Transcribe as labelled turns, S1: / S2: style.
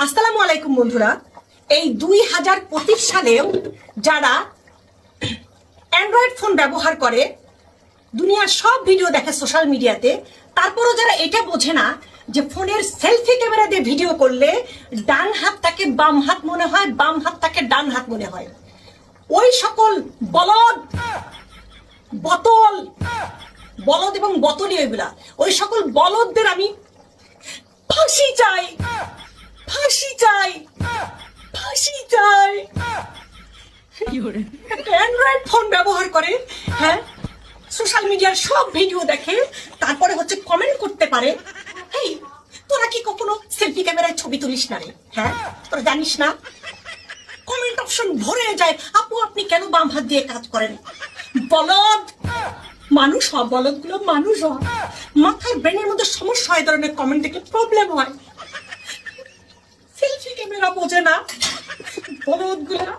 S1: আসসালামু আলাইকুম বন্ধুরা। এই 2025 সালেও যারা অ্যান্ড্রয়েড ফোন ব্যবহার করে, দুনিয়ার সব ভিডিও দেখে সোশ্যাল মিডিয়াতে, তারপরও যারা এটা বোঝে না যে ফোনের সেলফি ক্যামেরা দিয়ে ভিডিও করলে ডান হাতটাকে বাম হাত মনে হয়, বাম হাতটাকে ডান হাত মনে হয়, ওই সকল বলদ এবং বতলি, ওই সকল বলদদের আমি ফাঁসি চাই। অ্যান্ড্রয়েড ফোন ব্যবহার করে, হ্যাঁ, সোশ্যাল মিডিয়ার সব ভিডিও দেখে, তারপরে কমেন্ট করতে পারে, এই তোরা কি কখনো সেলফি ক্যামেরায় ছবি তুলিস না রে? হ্যাঁ, তোরা জানিস না? কমেন্ট অপশন ভরে যায়, আপু আপনি কেন বাম হাত দিয়ে কাজ করেন? বলদ মানুষ হ, বলদগুলো মানুষ হ, মাথার ব্রেনের মধ্যে সমস্যা হয়, ধরনের কমেন্ট দেখে প্রবলেম হয়। সেলফি ক্যামেরা বোঝে না বলদগুলা।